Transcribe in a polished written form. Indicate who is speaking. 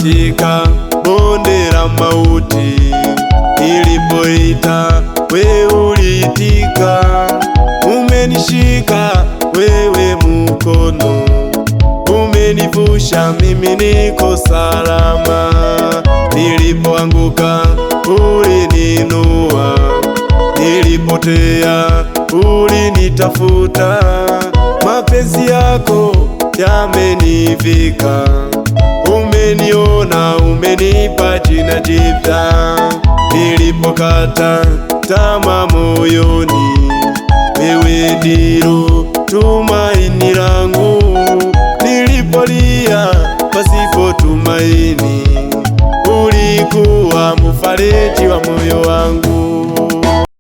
Speaker 1: katika bonde la mauti. Nilipoita wewe uliitika, umenishika wewe mkono, umenivusha mimi niko salama. Nilipoanguka ulininua, nilipotea ulinitafuta. Mapenzi yako yamenivika, umeniona, umenipa jina jipya. Nilipokata tamaa moyoni, wewe ndilo tumaini langu. Nilipolia pasipo tumaini, ulikuwa mfariji wa moyo wangu.